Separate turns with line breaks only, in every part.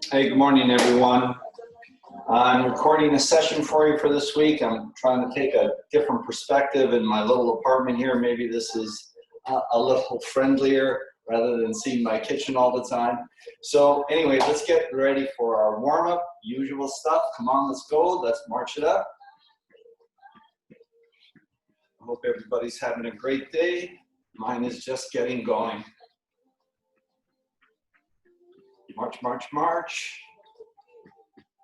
Hey, good morning, everyone. I'm recording a session for you for this week. I'm trying to take a different perspective in my little apartment here. Maybe this is a little friendlier rather than seeing my kitchen all the time. So anyway, let's get ready for our warm-up, usual stuff. Come on, let's go. Let's march it up. I hope everybody's having a great day. Mine is just getting going. March, march, march.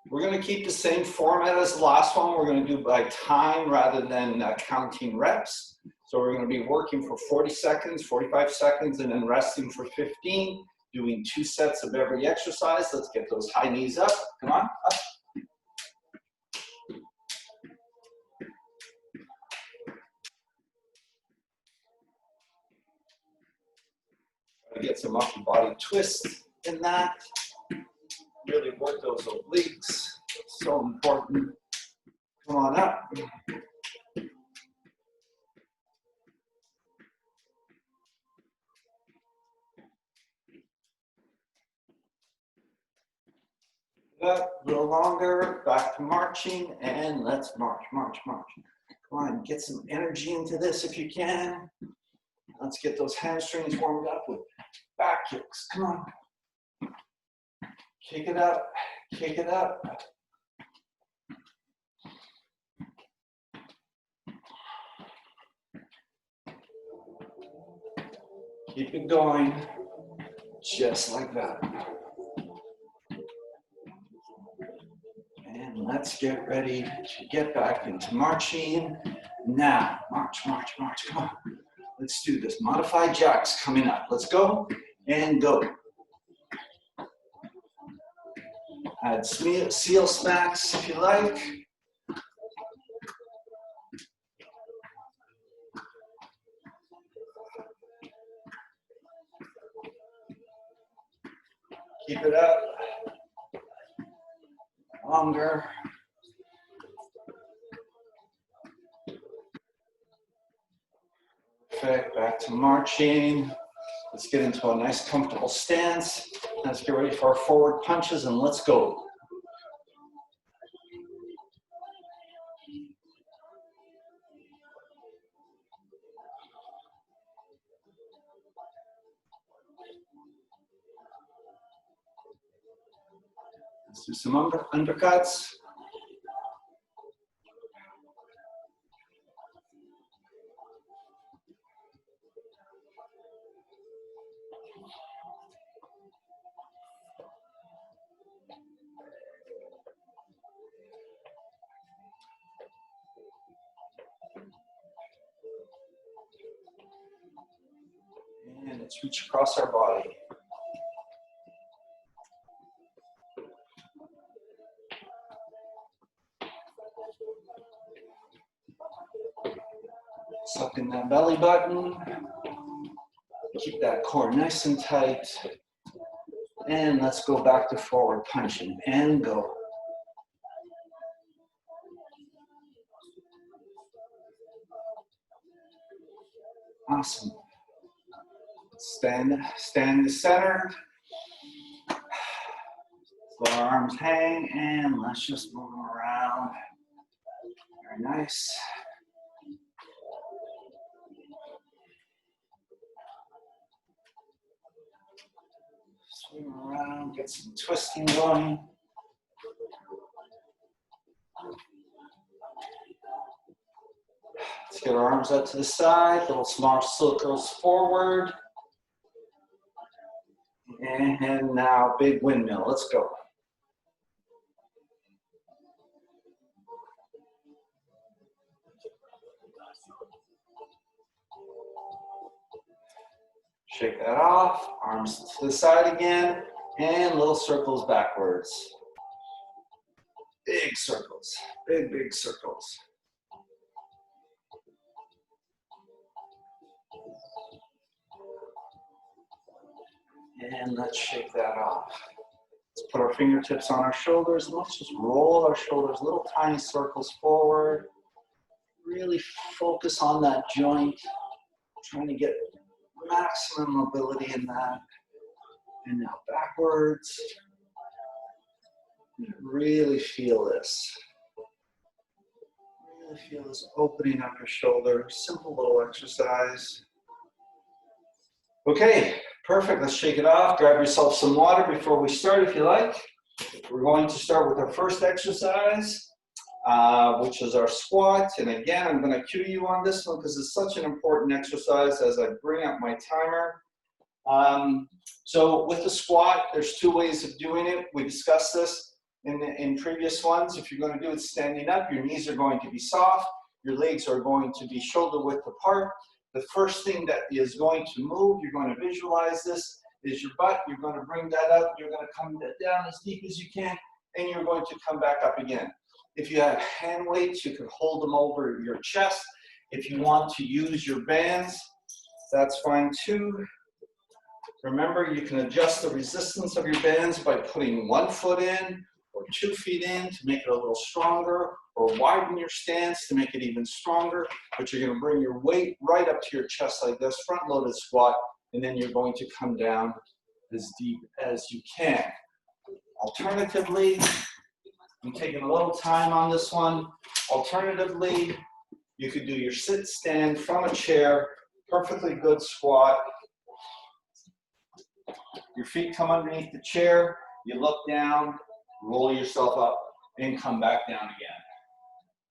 We're going to keep the same format as the last one. We're going to do by time rather than counting reps. So we're going to be working for 40 seconds, 45 seconds, and then resting for 15, doing 2 sets of every exercise. Let's get those high knees up. Come on, up. Try to get some upper body twists in that. Really work those obliques. So important. Come on up. Up, a little longer, back to marching, and let's march, march, march. Come on, get some energy into this if you can. Let's get those hamstrings warmed up with back kicks. Come on. Kick it up, kick it up. Keep it going, just like that. And let's get ready to get back into marching. Now, march, march, march, come on. Let's do this. Modified jacks coming up. Let's go and go. Add seal smacks if you like. Keep it up. Longer. Perfect. Back to marching. Let's get into a nice comfortable stance. Let's get ready for our forward punches and let's go. Let's do some undercuts. And let's reach across our body. Suck in that belly button. Keep that core nice and tight. And let's go back to forward punching and go. Awesome. Stand to center. Let our arms hang and let's just move them around. Very nice. Swing around, get some twisting going. Let's get our arms out to the side, little small circles forward. And now big windmill, let's go. Shake that off, arms to the side again, and little circles backwards. Big circles, big, big circles. And let's shake that off. Let's put our fingertips on our shoulders and let's just roll our shoulders, little tiny circles forward. Really focus on that joint, trying to get maximum mobility in that. And now backwards. Really feel this. Really feel this opening up your shoulder. Simple little exercise. Okay, perfect. Let's shake it off. Grab yourself some water before we start if you like. We're going to start with our first exercise, which is our squat. And again, I'm going to cue you on this one because it's such an important exercise as I bring up my timer. So with the squat, there's two ways of doing it. We discussed this in previous ones. If you're going to do it standing up, your knees are going to be soft. Your legs are going to be shoulder width apart. The first thing that is going to move, you're going to visualize this, is your butt. You're going to bring that up. You're going to come down as deep as you can, and you're going to come back up again. If you have hand weights, you can hold them over your chest. If you want to use your bands, that's fine too. Remember, you can adjust the resistance of your bands by putting 1 foot in or 2 feet in to make it a little stronger, or widen your stance to make it even stronger. But you're going to bring your weight right up to your chest like this, front-loaded squat, and then you're going to come down as deep as you can. Alternatively, I'm taking a little time on this one. Alternatively, you could do your sit-stand from a chair, perfectly good squat. Your feet come underneath the chair, you look down, roll yourself up, and come back down again.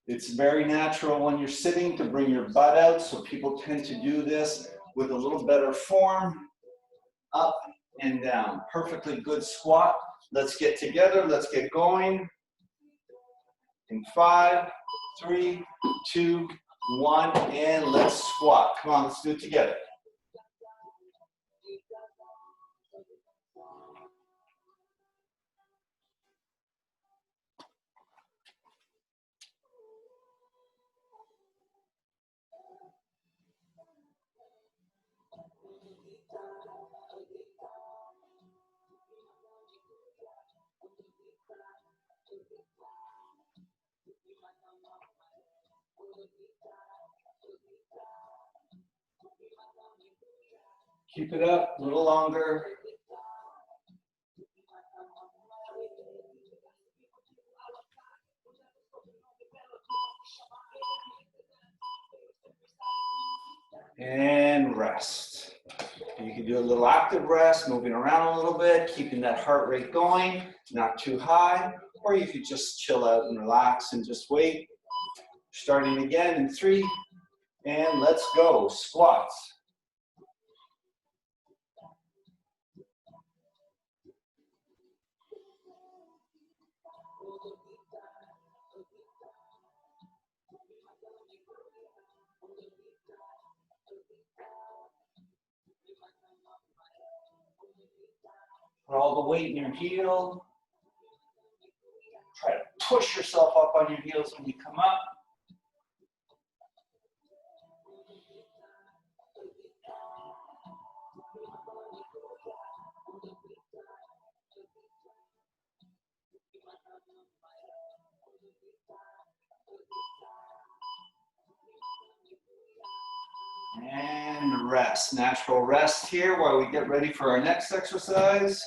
It's very natural when you're sitting to bring your butt out, so people tend to do this with a little better form, up and down. Perfectly good squat. Let's get together, let's get going. In 5, 3, 2, 1, and let's squat. Come on, let's do it together. Keep it up a little longer. And rest. You can do a little active rest, moving around a little bit, keeping that heart rate going, not too high, or you could just chill out and relax and just wait. Starting again in 3, and let's go. Squats. Put all the weight in your heel. Try to push yourself up on your heels when you come up. And rest, natural rest here while we get ready for our next exercise,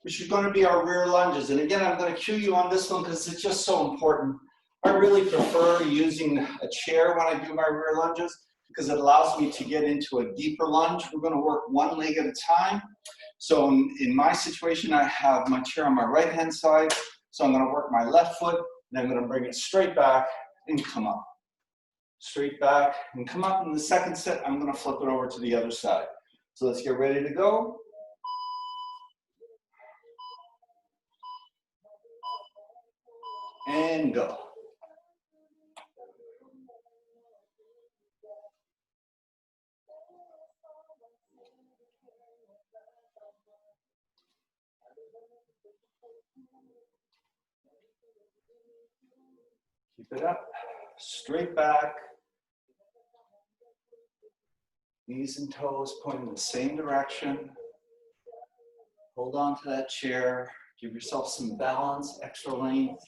which is going to be our rear lunges. And again, I'm going to cue you on this one because it's just so important. I really prefer using a chair when I do my rear lunges because it allows me to get into a deeper lunge. We're going to work one leg at a time. So in my situation, I have my chair on my right-hand side. So I'm going to work my left foot, and I'm going to bring it straight back and come up. Straight back and come up. In the second set, I'm going to flip it over to the other side. So let's get ready to go. And go. Keep it up. Straight back. Knees and toes pointing in the same direction. Hold on to that chair. Give yourself some balance, extra length.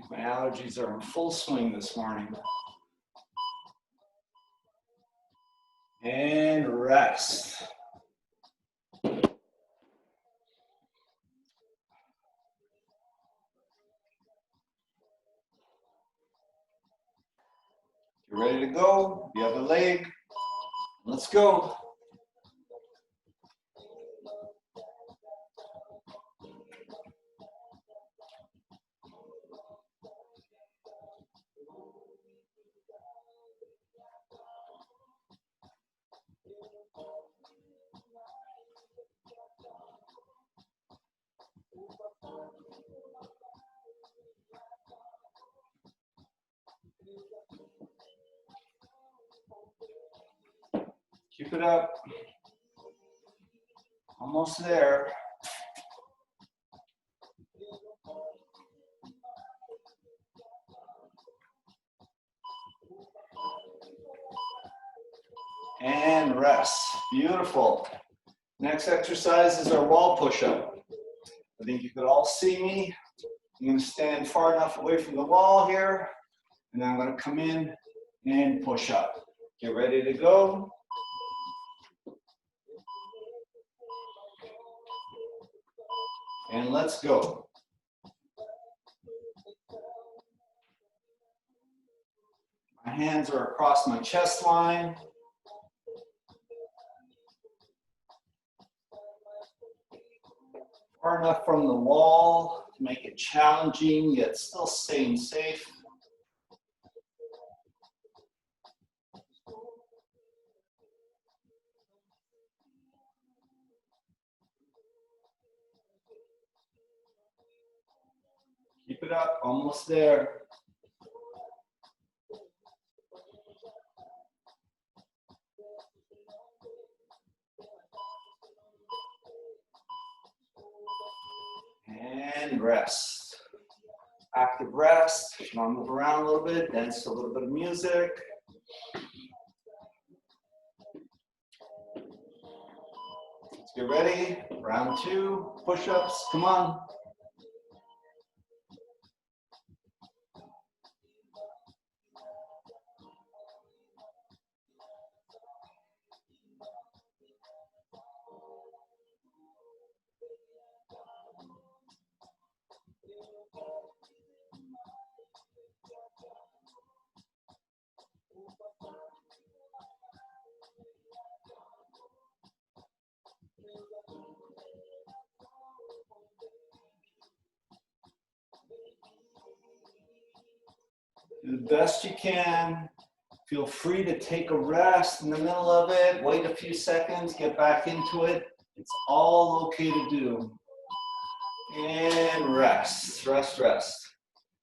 My allergies are in full swing this morning. And rest. You're ready to go. The other leg. Let's go. Keep it up. Almost there. And rest. Beautiful. Next exercise is our wall push-up. I think you could all see me. I'm going to stand far enough away from the wall here, and then I'm going to come in and push up. Get ready to go. And let's go. My hands are across my chest line. Far enough from the wall to make it challenging, yet still staying safe. Keep it up, almost there. And rest. Active rest. If you want to move around a little bit, dance to a little bit of music. Let's get ready. Round 2, push-ups. Come on. Do the best you can. Feel free to take a rest in the middle of it. Wait a few seconds, get back into it. It's all okay to do. And rest, rest, rest.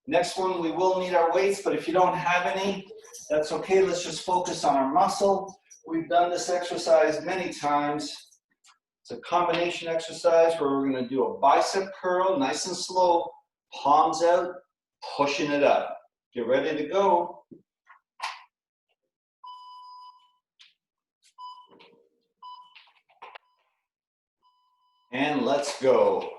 Next one, we will need our weights, but if you don't have any, that's okay. Let's just focus on our muscle. We've done this exercise many times. It's a combination exercise where we're going to do a bicep curl, nice and slow, palms out, pushing it up. Get ready to go. And let's go.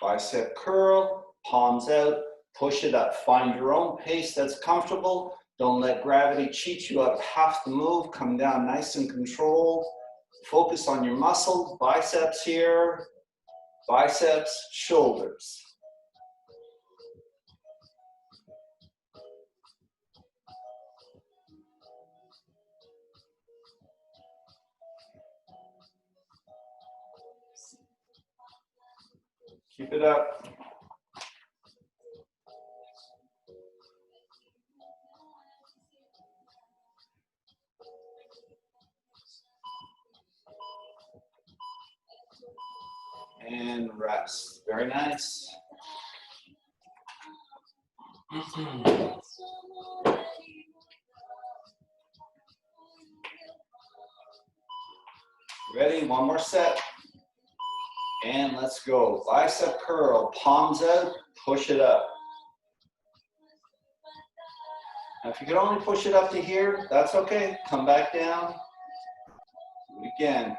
Bicep curl, palms out, push it up. Find your own pace that's comfortable. Don't let gravity cheat you out of half the move. Come down nice and controlled. Focus on your muscle, biceps here, biceps, shoulders. Keep it up. And rest. Very nice. Ready? One more set. And let's go. Bicep curl, palms out, push it up. Now, if you can only push it up to here, that's okay. Come back down. Do it again.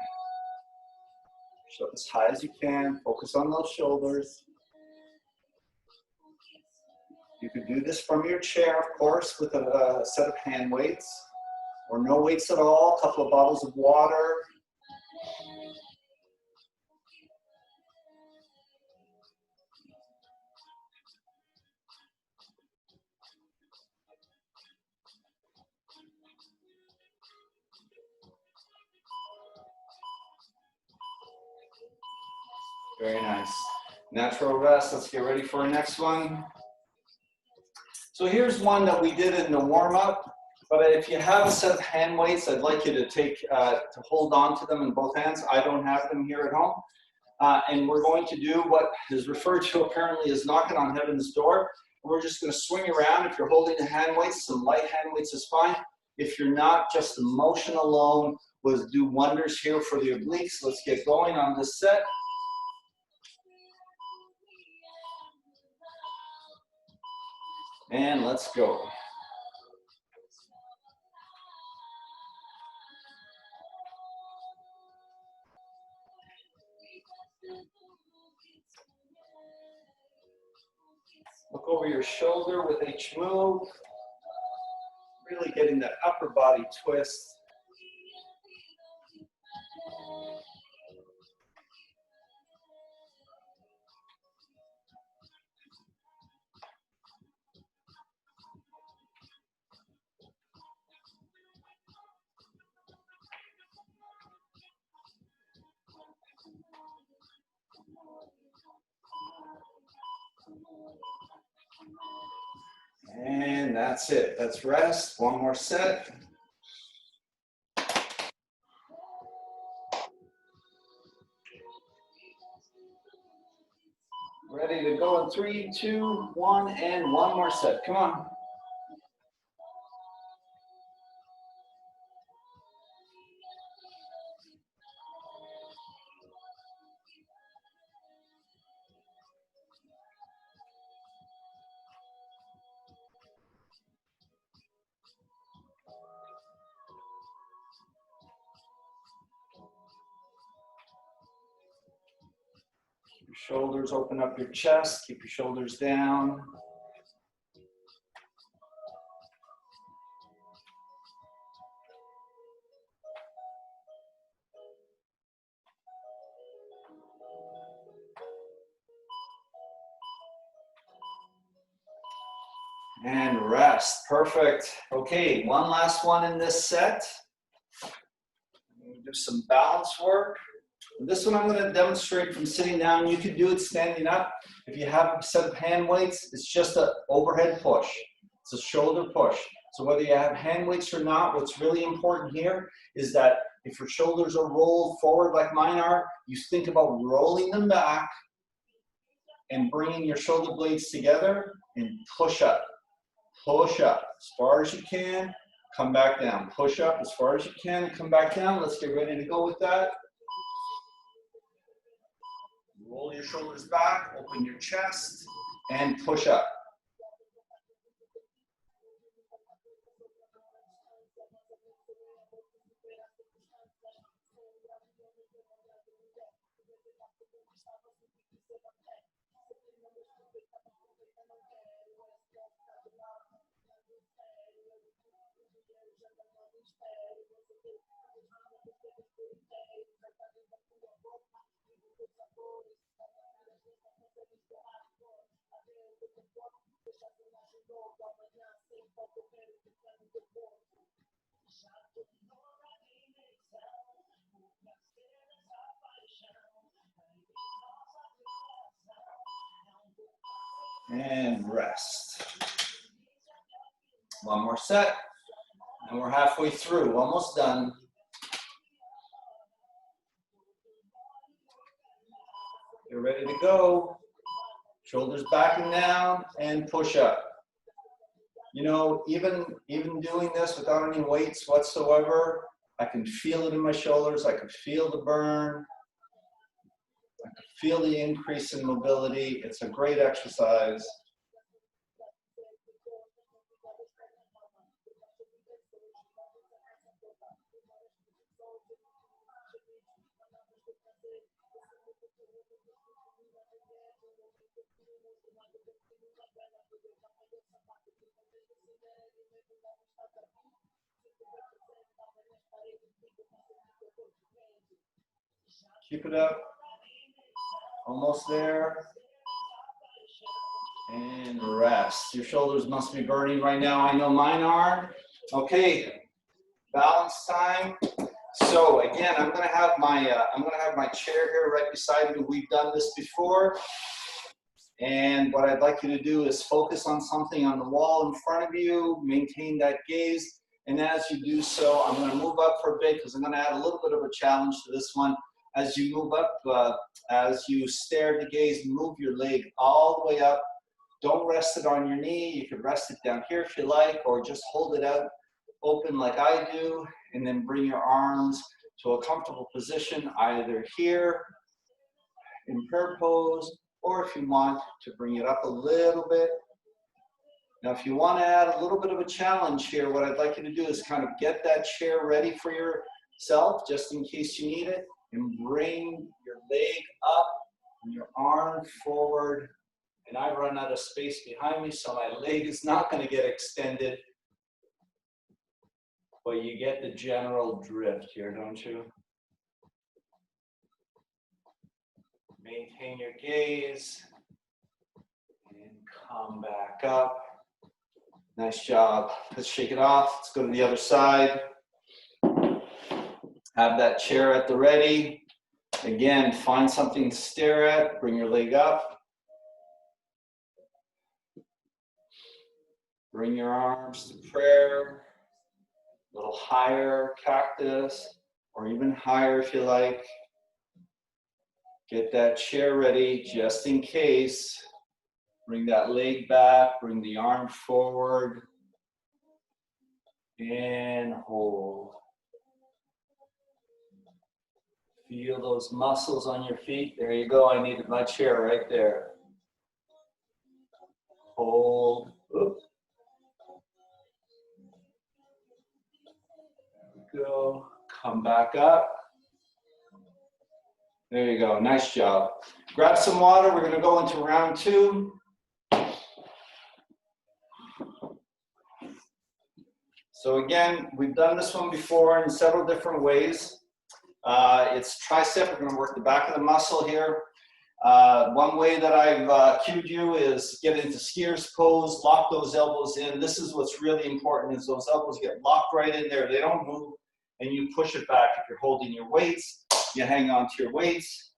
Push up as high as you can. Focus on those shoulders. You could do this from your chair, of course, with a set of hand weights, or no weights at all, a couple of bottles of water. Very nice. Natural rest. Let's get ready for our next one. So here's one that we did in the warm-up, but if you have a set of hand weights, I'd like you to to hold on to them in both hands. I don't have them here at home. And we're going to do what is referred to apparently as knocking on heaven's door. We're just going to swing around. If you're holding the hand weights, some light hand weights is fine. If you're not, just the motion alone will do wonders here for the obliques. Let's get going on this set. And let's go. Look over your shoulder with each move. Really getting that upper body twist. And that's it. That's rest. One more set. Ready to go in 3, 2, 1, and one more set. Come on. Your shoulders, open up your chest, keep your shoulders down. And rest, perfect. Okay, one last one in this set. We'll do some balance work. This one I'm going to demonstrate from sitting down. You can do it standing up. If you have a set of hand weights, it's just an overhead push. It's a shoulder push. So whether you have hand weights or not, what's really important here is that if your shoulders are rolled forward like mine are, you think about rolling them back and bringing your shoulder blades together and push up. Push up as far as you can, come back down. Push up as far as you can, come back down. Let's get ready to go with that. Roll your shoulders back, open your chest, and push up. And rest. One more set, and we're halfway through, almost done. You're ready to go. Shoulders back and down, and push up. You know, even doing this without any weights whatsoever, I can feel it in my shoulders. I can feel the burn. I can feel the increase in mobility. It's a great exercise. Keep it up. Almost there. And rest. Your shoulders must be burning right now. I know mine are. Okay, balance time. So again, I'm gonna have my chair here right beside me. We've done this before. And what I'd like you to do is focus on something on the wall in front of you, maintain that gaze. And as you do so, I'm gonna move up for a bit because I'm gonna add a little bit of a challenge to this one. As you move up, as you stare at the gaze, move your leg all the way up. Don't rest it on your knee. You could rest it down here if you like, or just hold it out open like I do, and then bring your arms to a comfortable position, either here in prayer pose, or if you want to bring it up a little bit. Now, if you want to add a little bit of a challenge here, what I'd like you to do is kind of get that chair ready for yourself, just in case you need it, and bring your leg up and your arm forward. And I run out of space behind me, so my leg is not going to get extended. But you get the general drift here, don't you? Maintain your gaze and come back up. Nice job. Let's shake it off. Let's go to the other side. Have that chair at the ready. Again, find something to stare at. Bring your leg up. Bring your arms to prayer. A little higher, cactus, or even higher if you like. Get that chair ready just in case. Bring that leg back, bring the arm forward, and hold. Feel those muscles on your feet. There you go, I needed my chair right there. Hold. Oops. There we go. Come back up. There you go, nice job. Grab some water, we're gonna go into round 2. So again, we've done this one before in several different ways. It's tricep, we're gonna work the back of the muscle here. One way that I've cued you is get into skier's pose, lock those elbows in. This is what's really important, is those elbows get locked right in there. They don't move, and you push it back. If you're holding your weights, you hang on to your weights.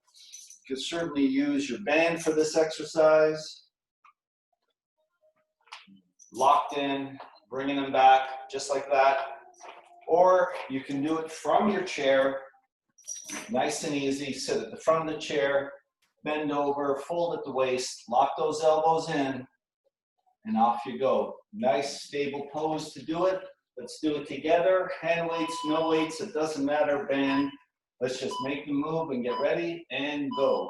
You can certainly use your band for this exercise. Locked in, bringing them back, just like that. Or you can do it from your chair, nice and easy. Sit at the front of the chair, bend over, fold at the waist, lock those elbows in, and off you go. Nice, stable pose to do it. Let's do it together. Hand weights, no weights, it doesn't matter, band. Let's just make the move and get ready and go.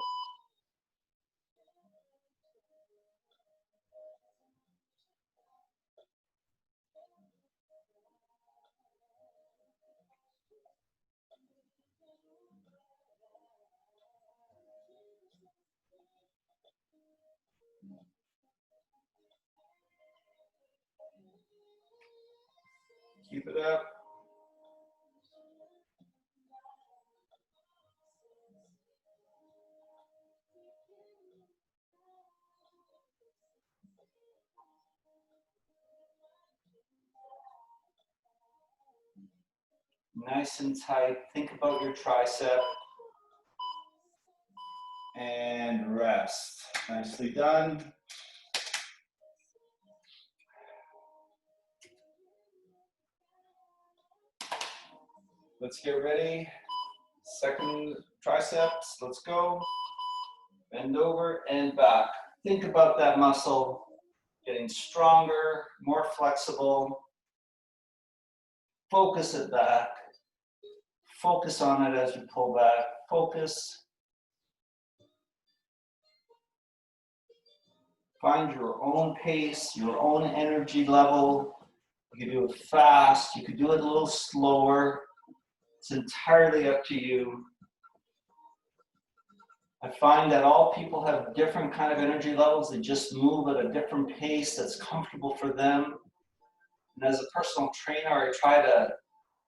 Keep it up. Nice and tight. Think about your tricep. And rest. Nicely done. Let's get ready. Second triceps, let's go. Bend over and back. Think about that muscle getting stronger, more flexible. Focus it back. Focus on it as you pull back. Focus. Find your own pace, your own energy level. You can do it fast. You could do it a little slower. It's entirely up to you. I find that all people have different kind of energy levels. They just move at a different pace that's comfortable for them. And as a personal trainer, I try to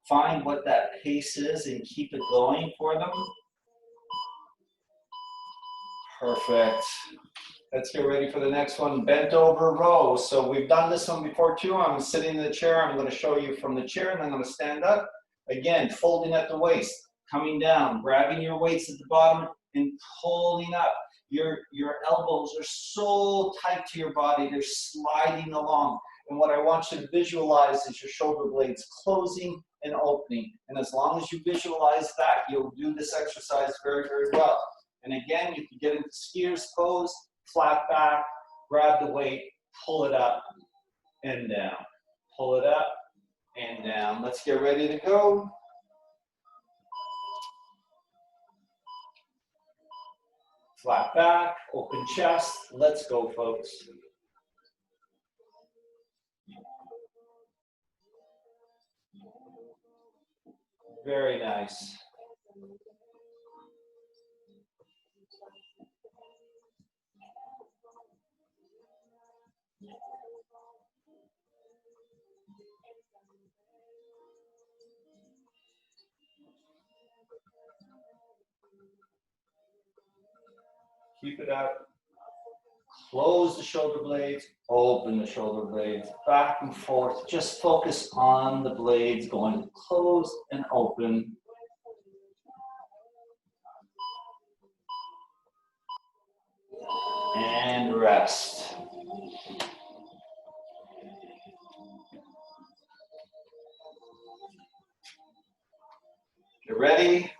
find what that pace is and keep it going for them. Perfect. Let's get ready for the next one, bent over row. So we've done this one before too. I'm sitting in the chair. I'm going to show you from the chair, and then I'm going to stand up. Again, folding at the waist, coming down, grabbing your weights at the bottom and pulling up. Your elbows are so tight to your body. They're sliding along. And what I want you to visualize is your shoulder blades closing and opening. And as long as you visualize that, you'll do this exercise very, very well. And again, you can get into skier's pose, flat back, grab the weight, pull it up and down. Pull it up and down. Let's get ready to go. Flat back, open chest. Let's go, folks. Very nice. Keep it up. Close the shoulder blades, open the shoulder blades, back and forth. Just focus on the blades going close and open. And rest. Get ready.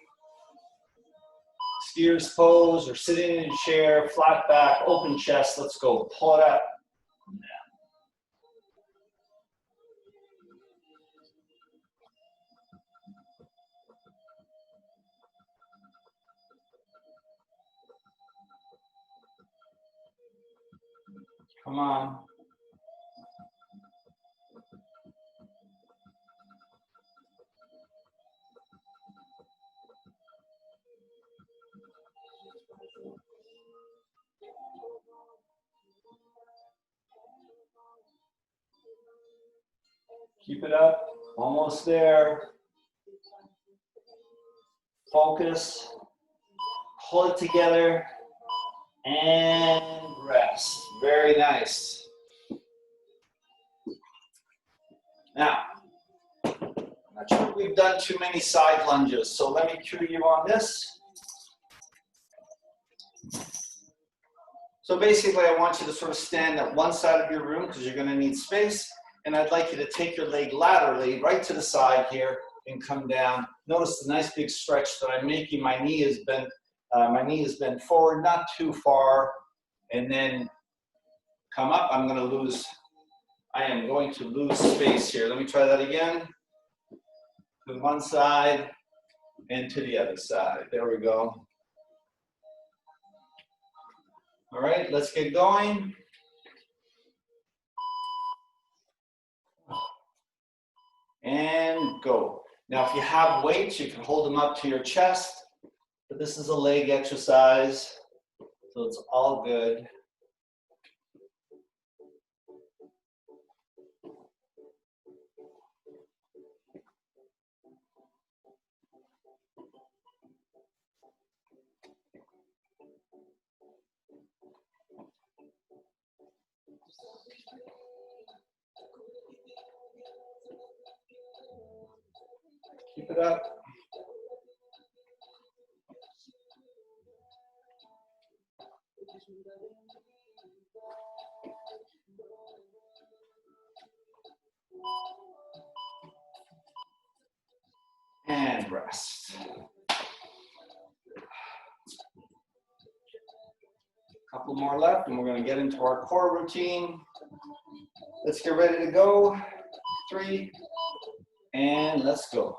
Skier's pose or sitting in a chair, flat back, open chest. Let's go. Pull it up. Come on. Keep it up. Almost there. Focus. Pull it together. And rest. Very nice. Now, I'm not sure we've done too many side lunges, so let me cue you on this. So basically, I want you to sort of stand at one side of your room because you're going to need space, and I'd like you to take your leg laterally right to the side here and come down. Notice the nice big stretch that I'm making. My knee is bent forward, not too far, and then come up. I am going to lose space here. Let me try that again. To one side and to the other side. There we go. All right, let's get going. And go. Now, if you have weights, you can hold them up to your chest, but this is a leg exercise, so it's all good. Keep it up. And rest. A couple more left, and we're going to get into our core routine. Let's get ready to go. 3, and let's go.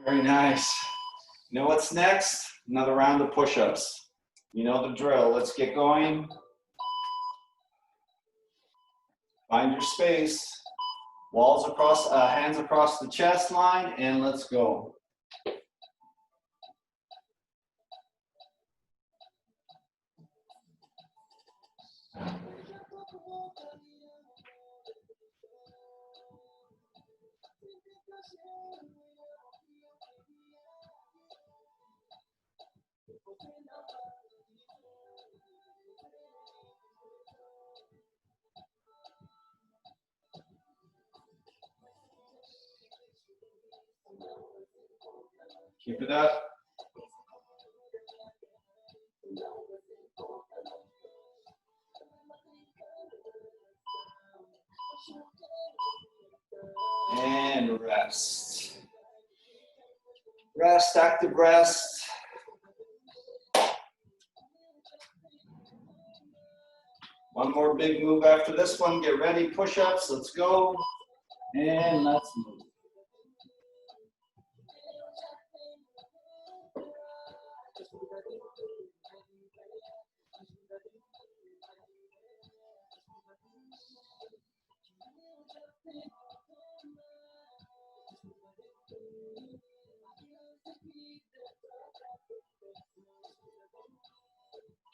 Very nice. You know what's next? Another round of push-ups. You know the drill. Let's get going. Find your space. Walls across, hands across the chest line, and let's go. Keep it up. And rest. Rest, active rest. One more big move after this one. Get ready, push-ups. Let's go. And let's move.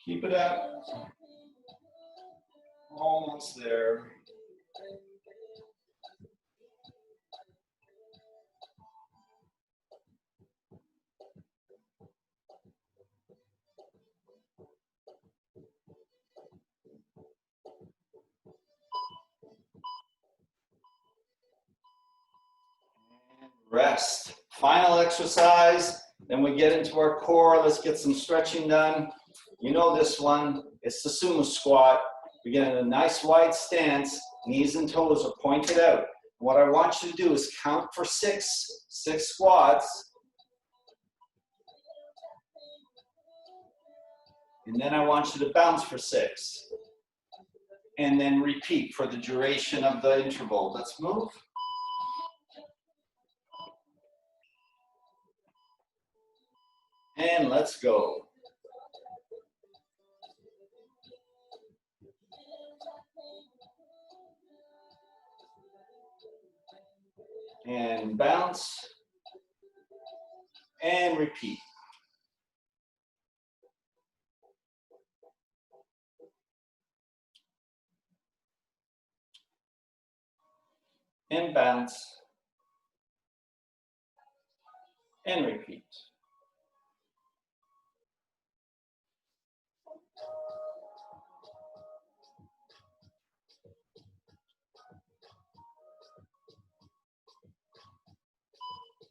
Keep it up. Almost there. And rest. Final exercise. Then we get into our core. Let's get some stretching done. You know this one. It's the Sumo Squat. We get in a nice wide stance. Knees and toes are pointed out. What I want you to do is count for six squats. And then I want you to bounce for 6. And then repeat for the duration of the interval. Let's move. And let's go. And bounce. And repeat. And bounce. And repeat.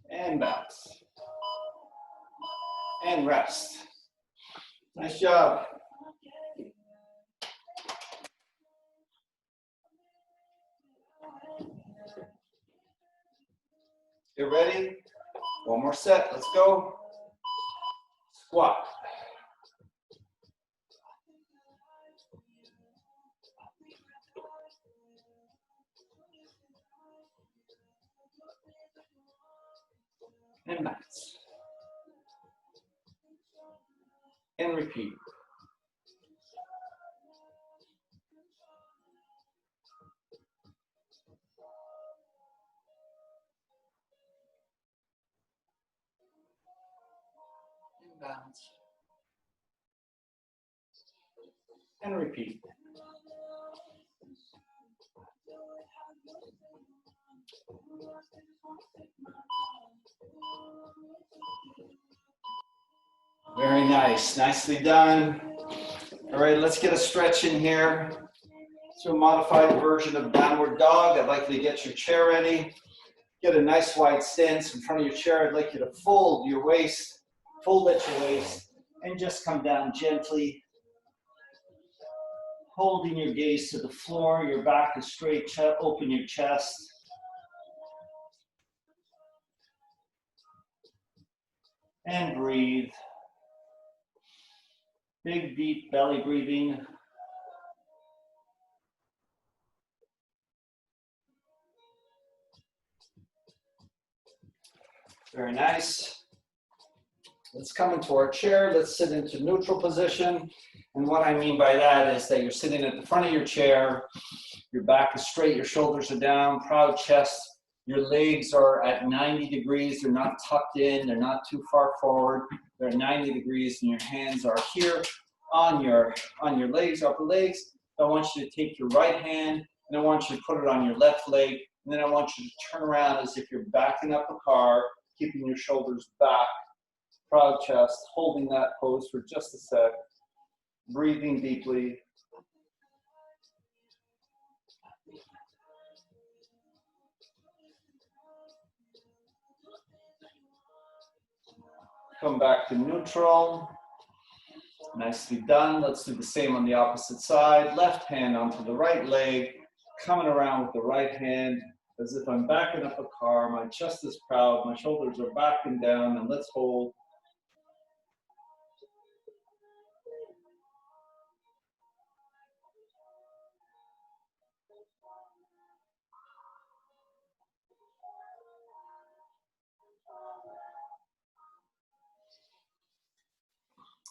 And bounce. And rest. Nice job. Get ready? One more set. Let's go. Squat. And bounce. And repeat. And bounce. And repeat. Very nice. Nicely done. All right, let's get a stretch in here. So a modified version of downward dog. I'd like you to get your chair ready. Get a nice wide stance in front of your chair. I'd like you to fold your waist, fold at your waist, and just come down gently. Holding your gaze to the floor, your back is straight, open your chest. And breathe. Big, deep belly breathing. Very nice. Let's come into our chair. Let's sit into neutral position. And what I mean by that is that you're sitting at the front of your chair. Your back is straight, your shoulders are down, proud chest. Your legs are at 90 degrees. They're not tucked in. They're not too far forward. They're at 90 degrees, and your hands are here on your legs, upper legs. I want you to take your right hand, and I want you to put it on your left leg. And then I want you to turn around as if you're backing up a car, keeping your shoulders back, proud chest, holding that pose for just a sec, breathing deeply. Come back to neutral. Nicely done. Let's do the same on the opposite side. Left hand onto the right leg, coming around with the right hand as if I'm backing up a car. My chest is proud, my shoulders are back and down, and let's hold.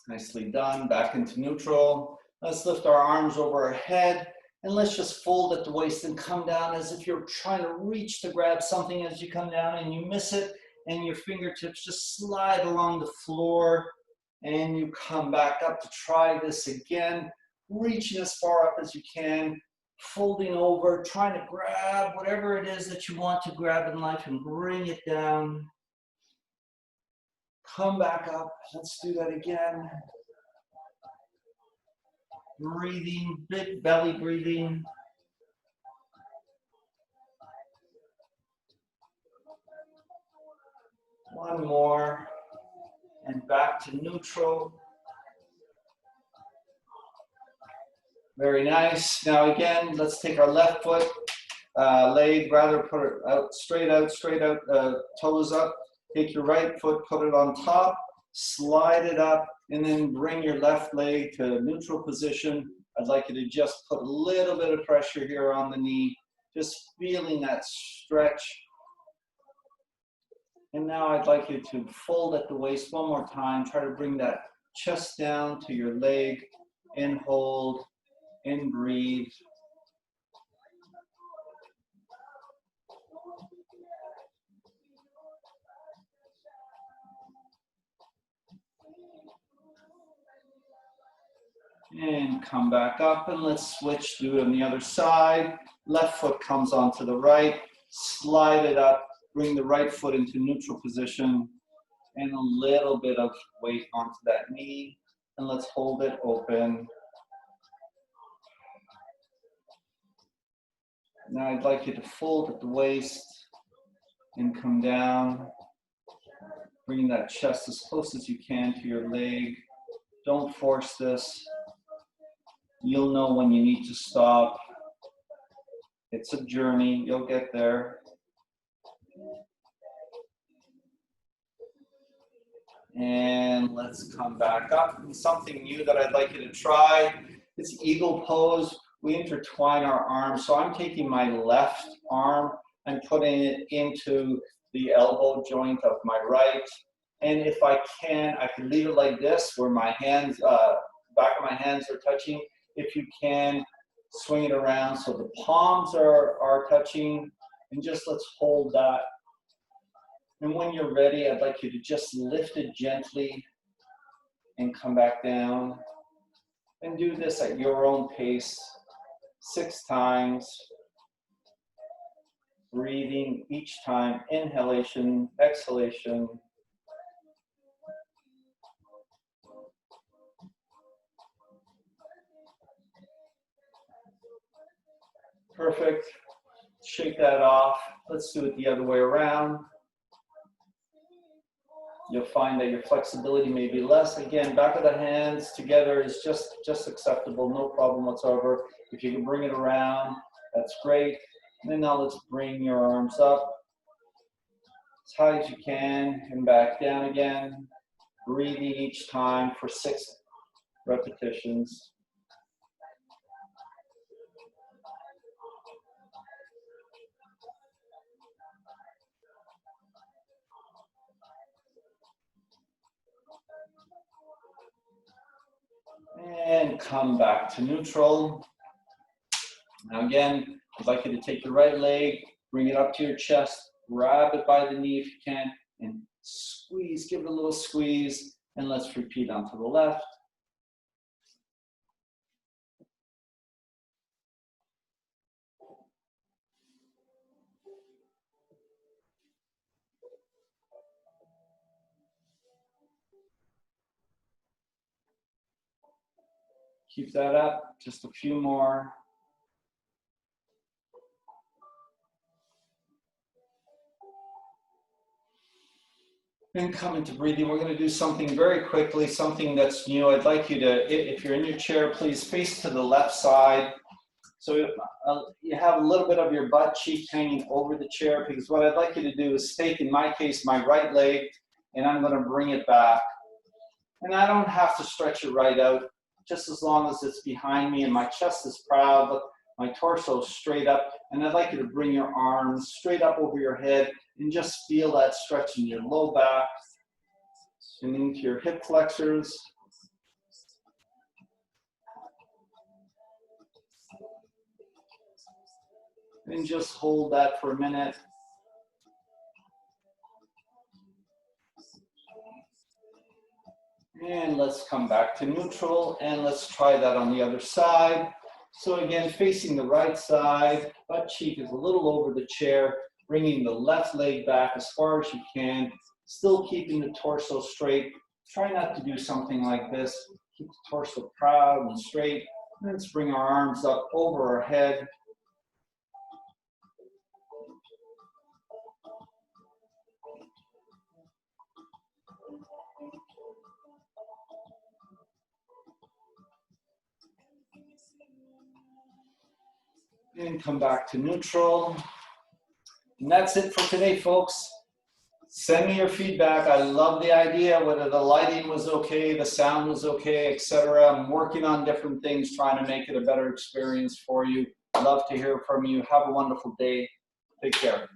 Nicely done. Back into neutral. Let's lift our arms over our head, and let's just fold at the waist and come down as if you're trying to reach to grab something as you come down and you miss it, and your fingertips just slide along the floor, and you come back up to try this again, reaching as far up as you can, folding over, trying to grab whatever it is that you want to grab in life and bring it down. Come back up. Let's do that again. Breathing, big belly breathing. One more. And back to neutral. Very nice. Now again, let's take our left foot, leg, rather put it out, straight out, toes up. Take your right foot, put it on top, slide it up, and then bring your left leg to neutral position. I'd like you to just put a little bit of pressure here on the knee, just feeling that stretch. And now I'd like you to fold at the waist one more time. Try to bring that chest down to your leg, and hold, and breathe. And come back up, and let's switch, do it on the other side. Left foot comes onto the right, slide it up, bring the right foot into neutral position, and a little bit of weight onto that knee, and let's hold it open. Now I'd like you to fold at the waist and come down, bringing that chest as close as you can to your leg. Don't force this. You'll know when you need to stop. It's a journey, you'll get there. And let's come back up. And something new that I'd like you to try is eagle pose. We intertwine our arms. So I'm taking my left arm and putting it into the elbow joint of my right. And if I can leave it like this, where my hands, back of my hands are touching. If you can, swing it around so the palms are touching, and just let's hold that. And when you're ready, I'd like you to just lift it gently and come back down. And do this at your own pace, 6 times. Breathing each time, inhalation, exhalation. Perfect. Shake that off. Let's do it the other way around. You'll find that your flexibility may be less. Again, back of the hands together is just acceptable, no problem whatsoever. If you can bring it around, that's great. And then now let's bring your arms up as high as you can and back down again. Breathing each time for 6 repetitions. And come back to neutral. Now again, I'd like you to take your right leg, bring it up to your chest, grab it by the knee if you can, and squeeze, give it a little squeeze, and let's repeat onto the left. Keep that up, just a few more. And come into breathing. We're going to do something very quickly, something that's new. I'd like you to, if you're in your chair, please face to the left side. So you have a little bit of your butt cheek hanging over the chair, because what I'd like you to do is take, in my case, my right leg, and I'm going to bring it back. And I don't have to stretch it right out, just as long as it's behind me and my chest is proud, but my torso is straight up. And I'd like you to bring your arms straight up over your head and just feel that stretch in your low back and into your hip flexors. And just hold that for a minute. And let's come back to neutral, and let's try that on the other side. So again, facing the right side, butt cheek is a little over the chair, bringing the left leg back as far as you can, still keeping the torso straight. Try not to do something like this. Keep the torso proud and straight. Let's bring our arms up over our head. And come back to neutral. And that's it for today, folks. Send me your feedback. I love the idea, whether the lighting was okay, the sound was okay, etc. I'm working on different things, trying to make it a better experience for you. Love to hear from you. Have a wonderful day. Take care.